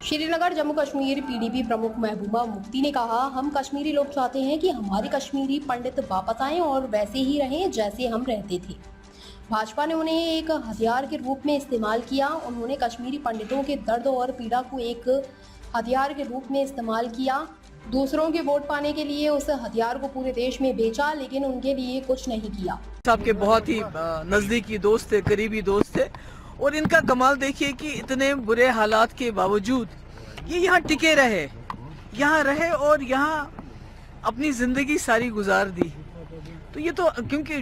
श्री नगर Jammu Kashmir PDP प्रमुख महबूबा मुफ्ती ने कहा, हम कश्मीरी लोग चाहते हैं कि हमारे कश्मीरी पंडित वापस आएं और वैसे ही रहें जैसे हम रहते थे। भाजपा ने उन्हें एक हथियार के रूप में इस्तेमाल किया। उन्होंने कश्मीरी पंडितों के दर्द और पीड़ा को एक हथियार के रूप में इस्तेमाल किया। दूसरों के वोट पाने के लिए उस हथियार को पूरे देश में बेचा, लेकिन उनके लिए कुछ नहीं किया। आपके बहुत ही नजदीकी दोस्त थे, करीबी दोस्त थे, और इनका कमाल देखिए कि इतने बुरे हालात के बावजूद ये यहाँ टिके रहे और यहाँ अपनी जिंदगी सारी गुजार दी। तो ये तो क्योंकि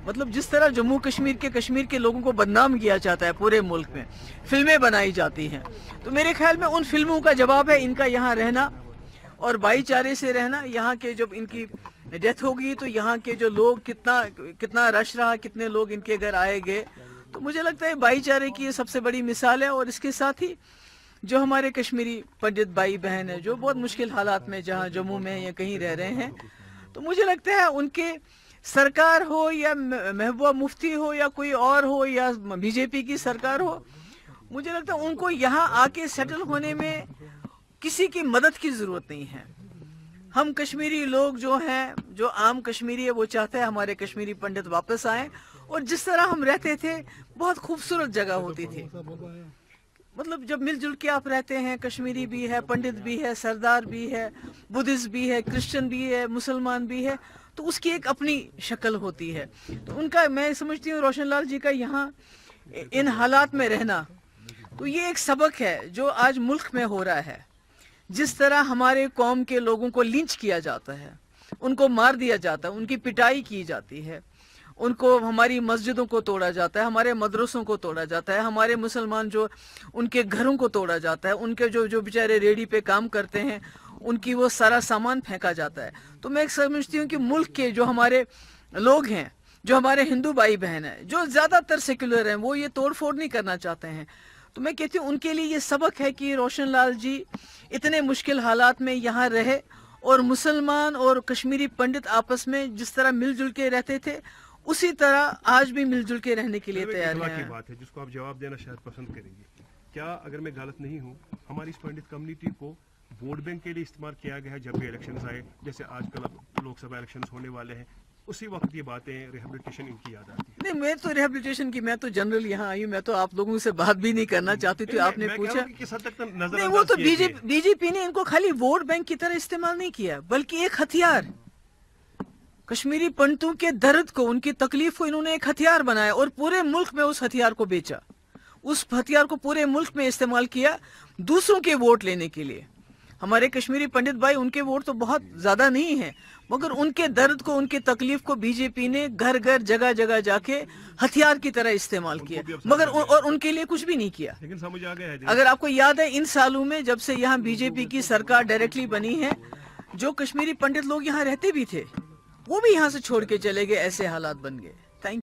मतलब जिस तरह जम्मू कश्मीर के लोगों को बदनाम किया जाता है पूरे मुल्क में, फिल्में बनाई जाती हैं, तो मेरे ख्याल में उन फिल्मों का जवाब है इनका यहाँ रहना और भाईचारे से रहना। यहाँ के जब इनकी डेथ होगी तो यहाँ के जो लोग कितना रश रहा, कितने लोग इनके घर आए गए, तो मुझे लगता है भाईचारे की ये सबसे बड़ी मिसाल है। और इसके साथ ही जो हमारे कश्मीरी पंडित भाई बहन है जो बहुत मुश्किल हालात में जहाँ जम्मू में या कहीं रह रहे हैं, तो मुझे लगता है उनके सरकार हो या महबूबा मुफ्ती हो या कोई और हो या बीजेपी की सरकार हो, मुझे लगता है उनको यहाँ आके सेटल होने में किसी की मदद की जरूरत नहीं है। हम कश्मीरी लोग जो हैं, जो आम कश्मीरी है, वो चाहते हैं हमारे कश्मीरी पंडित वापस आए और जिस तरह हम रहते थे बहुत खूबसूरत जगह होती थी। मतलब जब मिलजुल के आप रहते हैं, कश्मीरी भी है, पंडित भी है, सरदार भी है, बुद्धिस्ट भी है, क्रिश्चियन भी है, मुसलमान भी है, तो उसकी एक अपनी शक्ल होती है। तो उनका मैं समझती हूँ रोशन लाल जी का यहाँ इन हालात में रहना, तो ये एक सबक है जो आज मुल्क में हो रहा है। जिस तरह हमारे कौम के लोगों को लिंच किया जाता है, उनको मार दिया जाता है, उनकी पिटाई की जाती है, उनको हमारी मस्जिदों को तोड़ा जाता है, हमारे मदरसों को तोड़ा जाता है, हमारे मुसलमान जो उनके घरों को तोड़ा जाता है, उनके जो बेचारे रेडी पे काम करते हैं उनकी वो सारा सामान फेंका जाता है। तो मैं समझती हूँ कि मुल्क के जो हमारे लोग हैं, जो हमारे हिंदू भाई बहन हैं, जो ज़्यादातर सेक्युलर हैं, वो ये तोड़ फोड़ नहीं करना चाहते हैं। तो मैं कहती हूँ उनके लिए ये सबक है कि रोशन लाल जी इतने मुश्किल हालात में यहाँ रहे और मुसलमान और कश्मीरी पंडित आपस में जिस तरह मिलजुल के रहते थे उसी तरह आज भी मिलजुल के रहने के लिए तैयार हैं। बात है जिसको आप जवाब देना शायद पसंद करेंगे। क्या अगर मैं गलत नहीं हूँ, हमारी इस पंडित कम्युनिटी को वोट बैंक के लिए इस्तेमाल किया गया है जब भी इलेक्शंस आए, जैसे आजकल लोकसभा इलेक्शंस होने वाले हैं, उसी वक्त ये बातें रिहेबिलिटेशन इनकी याद आती है? नहीं, मैं तो रिहेबिलिटेशन की, मैं तो जनरल यहाँ आई हूँ, मैं तो आप लोगों से बात भी नहीं करना चाहती थी। आपने पूछा नहीं, वो तो बीजेपी ने इनको खाली वोट बैंक की तरह इस्तेमाल नहीं किया, बल्कि एक हथियार, कश्मीरी पंडितों के दर्द को, उनकी तकलीफ को इन्होंने एक हथियार बनाया और पूरे मुल्क में उस हथियार को बेचा। उस हथियार को पूरे मुल्क में इस्तेमाल किया दूसरों के वोट लेने के लिए। हमारे कश्मीरी पंडित भाई, उनके वोट तो बहुत ज्यादा नहीं है, मगर उनके दर्द को, उनकी तकलीफ को बीजेपी ने घर घर जगह जगह जाके हथियार की तरह इस्तेमाल किया, मगर और उनके लिए कुछ भी नहीं किया। लेकिन समझ आ गया है, अगर आपको याद है इन सालों में जब से यहाँ बीजेपी की सरकार डायरेक्टली बनी है, जो कश्मीरी पंडित लोग यहाँ रहते भी थे वो भी यहाँ से छोड़ के चले गए, ऐसे हालात बन गए।